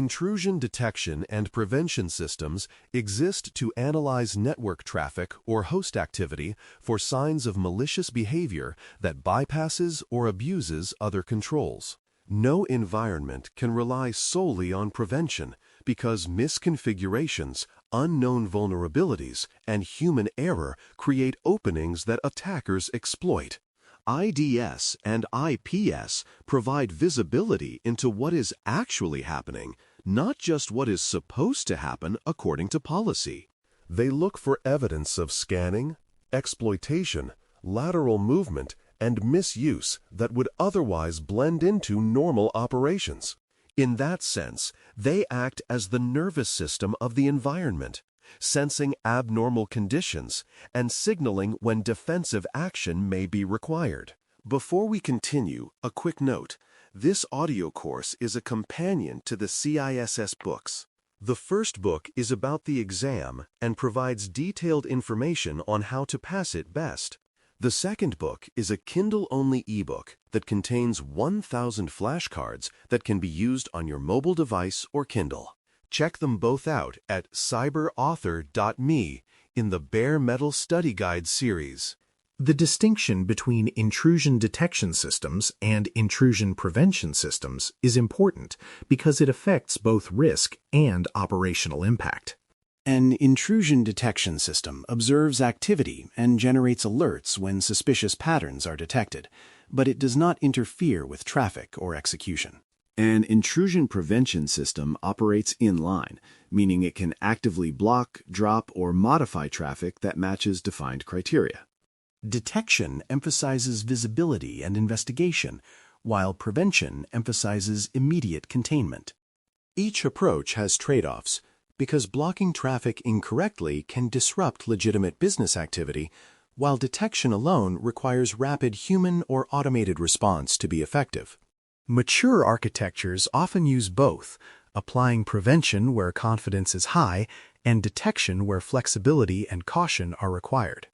Intrusion detection and prevention systems exist to analyze network traffic or host activity for signs of malicious behavior that bypasses or abuses other controls. No environment can rely solely on prevention because misconfigurations, unknown vulnerabilities, and human error create openings that attackers exploit. IDS and IPS provide visibility into what is actually happening, not just what is supposed to happen according to policy. They look for evidence of scanning, exploitation, lateral movement, and misuse that would otherwise blend into normal operations. In that sense, they act as the nervous system of the environment, sensing abnormal conditions and signaling when defensive action may be required. Before we continue, a quick note. This audio course is a companion to the CISS books. The first book is about the exam and provides detailed information on how to pass it best. The second book is a Kindle-only ebook that contains 1,000 flashcards that can be used on your mobile device or Kindle. Check them both out at cyberauthor.me in the Bare Metal Study Guide series. The distinction between intrusion detection systems and intrusion prevention systems is important because it affects both risk and operational impact. An intrusion detection system observes activity and generates alerts when suspicious patterns are detected, but it does not interfere with traffic or execution. An intrusion prevention system operates inline, meaning it can actively block, drop, or modify traffic that matches defined criteria. Detection emphasizes visibility and investigation, while prevention emphasizes immediate containment. Each approach has trade-offs, because blocking traffic incorrectly can disrupt legitimate business activity, while detection alone requires rapid human or automated response to be effective. Mature architectures often use both, applying prevention where confidence is high and detection where flexibility and caution are required.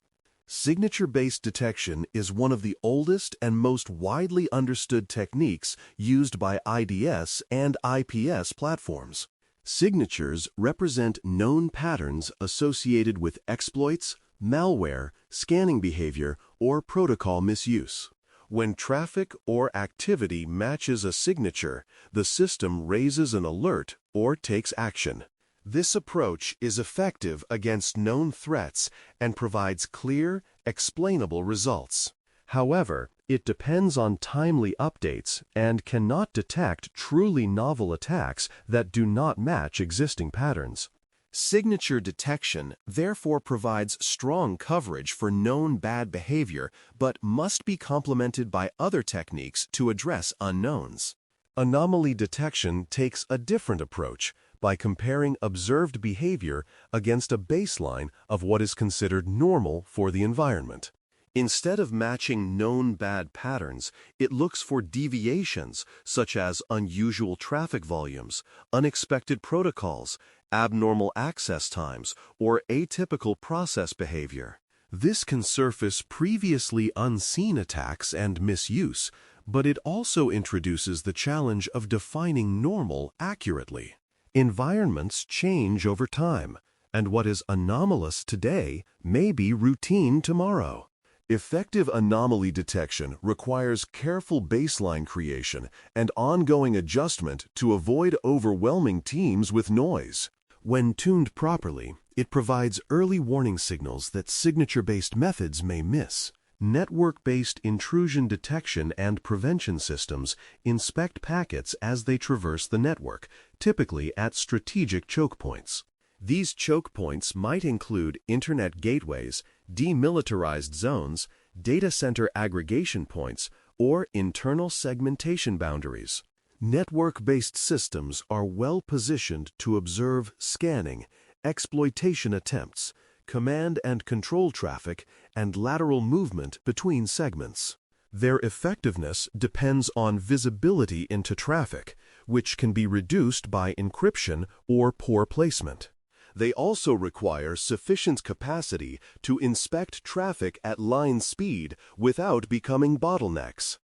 Signature-based detection is one of the oldest and most widely understood techniques used by IDS and IPS platforms. Signatures represent known patterns associated with exploits, malware, scanning behavior, or protocol misuse. When traffic or activity matches a signature, the system raises an alert or takes action. This approach is effective against known threats and provides clear, explainable results. However, it depends on timely updates and cannot detect truly novel attacks that do not match existing patterns. Signature detection therefore provides strong coverage for known bad behavior, but must be complemented by other techniques to address unknowns. Anomaly detection takes a different approach by comparing observed behavior against a baseline of what is considered normal for the environment. Instead of matching known bad patterns, it looks for deviations such as unusual traffic volumes, unexpected protocols, abnormal access times, or atypical process behavior. This can surface previously unseen attacks and misuse, but it also introduces the challenge of defining normal accurately. Environments change over time, and what is anomalous today may be routine tomorrow. Effective anomaly detection requires careful baseline creation and ongoing adjustment to avoid overwhelming teams with noise. When tuned properly, it provides early warning signals that signature-based methods may miss. Network-based intrusion detection and prevention systems inspect packets as they traverse the network, typically at strategic choke points. These choke points might include internet gateways, demilitarized zones, data center aggregation points, or internal segmentation boundaries. Network-based systems are well positioned to observe scanning, exploitation attempts, command and control traffic, and lateral movement between segments. Their effectiveness depends on visibility into traffic, which can be reduced by encryption or poor placement. They also require sufficient capacity to inspect traffic at line speed without becoming bottlenecks.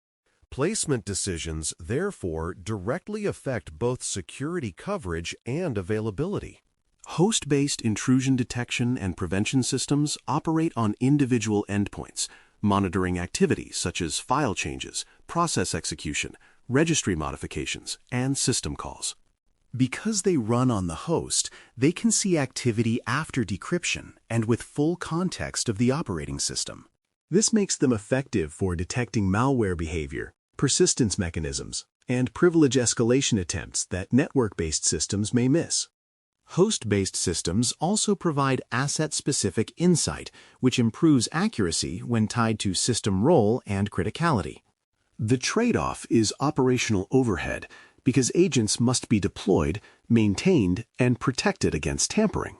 Placement decisions, therefore, directly affect both security coverage and availability. Host-based intrusion detection and prevention systems operate on individual endpoints, monitoring activity such as file changes, process execution, registry modifications, and system calls. Because they run on the host, they can see activity after decryption and with full context of the operating system. This makes them effective for detecting malware behavior, persistence mechanisms, and privilege escalation attempts that network-based systems may miss. Host-based systems also provide asset-specific insight, which improves accuracy when tied to system role and criticality. The trade-off is operational overhead, because agents must be deployed, maintained, and protected against tampering.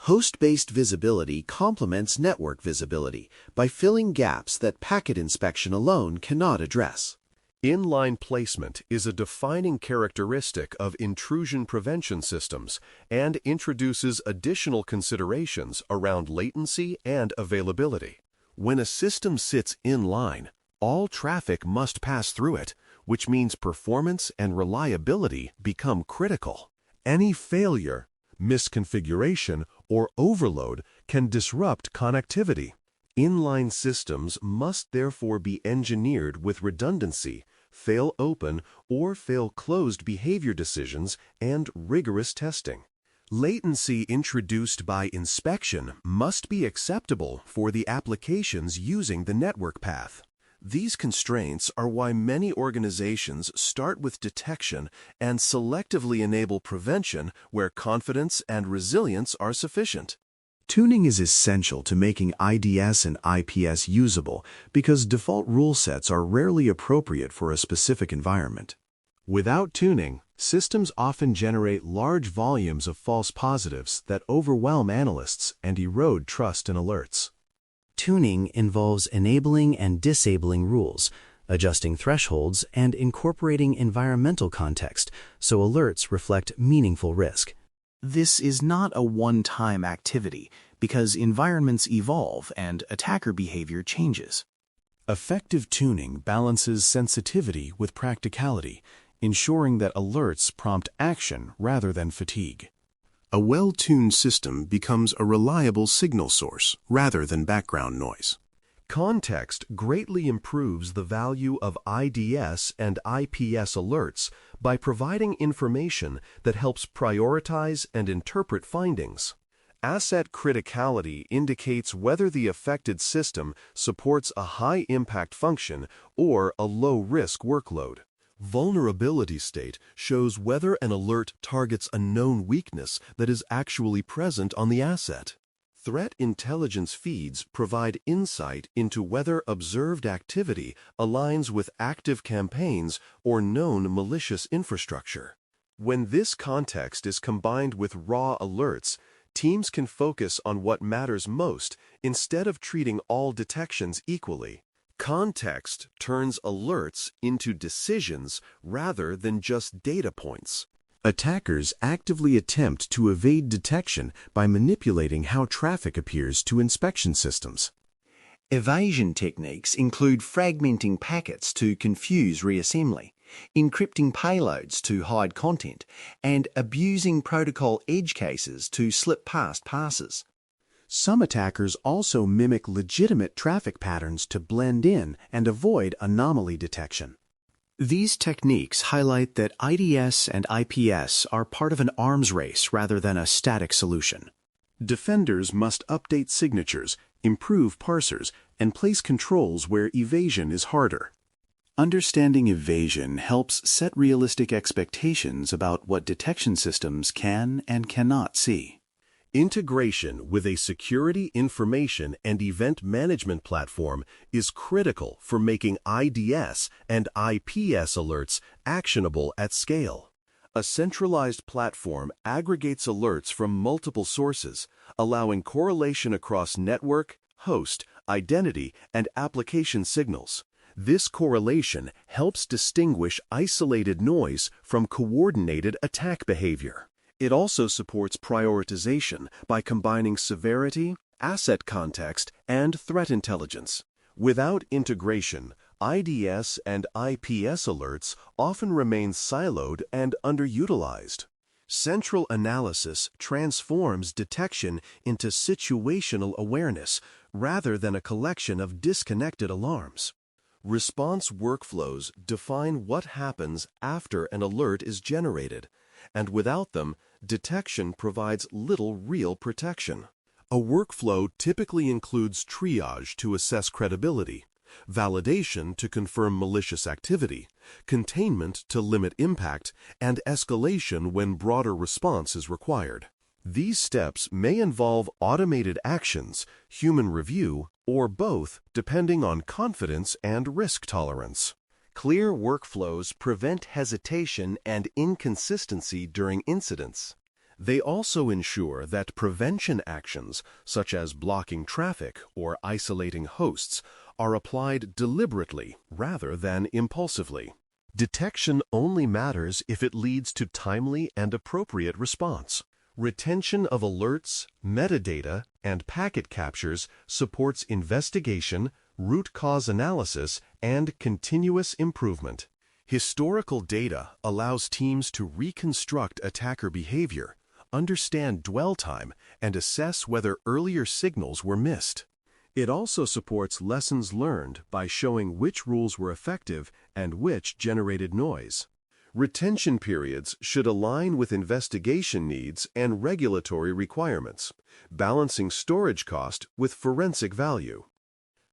Host-based visibility complements network visibility by filling gaps that packet inspection alone cannot address. Inline placement is a defining characteristic of intrusion prevention systems and introduces additional considerations around latency and availability. When a system sits inline, all traffic must pass through it, which means performance and reliability become critical. Any failure, misconfiguration, or overload can disrupt connectivity. Inline systems must therefore be engineered with redundancy, fail-open or fail-closed behavior decisions, and rigorous testing. Latency introduced by inspection must be acceptable for the applications using the network path. These constraints are why many organizations start with detection and selectively enable prevention where confidence and resilience are sufficient. Tuning is essential to making IDS and IPS usable because default rule sets are rarely appropriate for a specific environment. Without tuning, systems often generate large volumes of false positives that overwhelm analysts and erode trust in alerts. Tuning involves enabling and disabling rules, adjusting thresholds, and incorporating environmental context so alerts reflect meaningful risk. This is not a one-time activity because environments evolve and attacker behavior changes. Effective tuning balances sensitivity with practicality, ensuring that alerts prompt action rather than fatigue. A well-tuned system becomes a reliable signal source rather than background noise. Context greatly improves the value of IDS and IPS alerts by providing information that helps prioritize and interpret findings. Asset criticality indicates whether the affected system supports a high-impact function or a low-risk workload. Vulnerability state shows whether an alert targets a known weakness that is actually present on the asset. Threat intelligence feeds provide insight into whether observed activity aligns with active campaigns or known malicious infrastructure. When this context is combined with raw alerts, teams can focus on what matters most instead of treating all detections equally. Context turns alerts into decisions rather than just data points. Attackers actively attempt to evade detection by manipulating how traffic appears to inspection systems. Evasion techniques include fragmenting packets to confuse reassembly, encrypting payloads to hide content, and abusing protocol edge cases to slip past passes. Some attackers also mimic legitimate traffic patterns to blend in and avoid anomaly detection. These techniques highlight that IDS and IPS are part of an arms race rather than a static solution. Defenders must update signatures, improve parsers, and place controls where evasion is harder. Understanding evasion helps set realistic expectations about what detection systems can and cannot see. Integration with a security, information, and event management platform is critical for making IDS and IPS alerts actionable at scale. A centralized platform aggregates alerts from multiple sources, allowing correlation across network, host, identity, and application signals. This correlation helps distinguish isolated noise from coordinated attack behavior. It also supports prioritization by combining severity, asset context, and threat intelligence. Without integration, IDS and IPS alerts often remain siloed and underutilized. Central analysis transforms detection into situational awareness rather than a collection of disconnected alarms. Response workflows define what happens after an alert is generated, and without them, detection provides little real protection. A workflow typically includes triage to assess credibility, validation to confirm malicious activity, containment to limit impact, and escalation when broader response is required. These steps may involve automated actions, human review, or both, depending on confidence and risk tolerance. Clear workflows prevent hesitation and inconsistency during incidents. They also ensure that prevention actions, such as blocking traffic or isolating hosts, are applied deliberately rather than impulsively. Detection only matters if it leads to timely and appropriate response. Retention of alerts, metadata, and packet captures supports investigation, root cause analysis, and continuous improvement. Historical data allows teams to reconstruct attacker behavior, understand dwell time, and assess whether earlier signals were missed. It also supports lessons learned by showing which rules were effective and which generated noise. Retention periods should align with investigation needs and regulatory requirements, balancing storage cost with forensic value.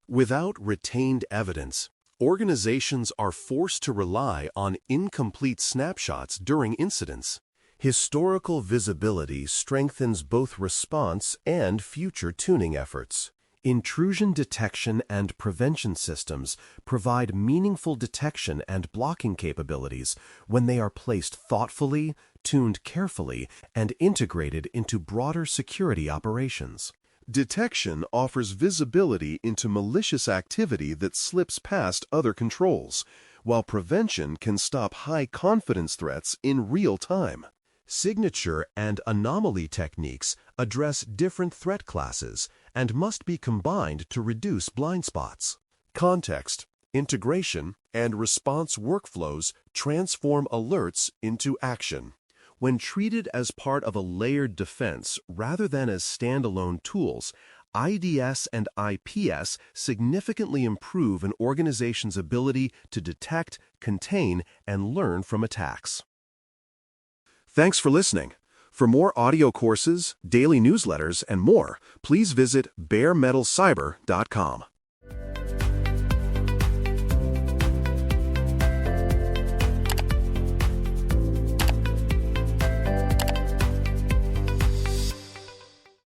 Without retained evidence, organizations are forced to rely on incomplete snapshots during incidents. Historical visibility strengthens both response and future tuning efforts. Intrusion detection and prevention systems provide meaningful detection and blocking capabilities when they are placed thoughtfully, tuned carefully, and integrated into broader security operations. Detection offers visibility into malicious activity that slips past other controls, while prevention can stop high-confidence threats in real time. Signature and anomaly techniques address different threat classes and must be combined to reduce blind spots. Context, integration, and response workflows transform alerts into action. When treated as part of a layered defense rather than as standalone tools, IDS and IPS significantly improve an organization's ability to detect, contain, and learn from attacks. Thanks for listening. For more audio courses, daily newsletters, and more, please visit baremetalcyber.com.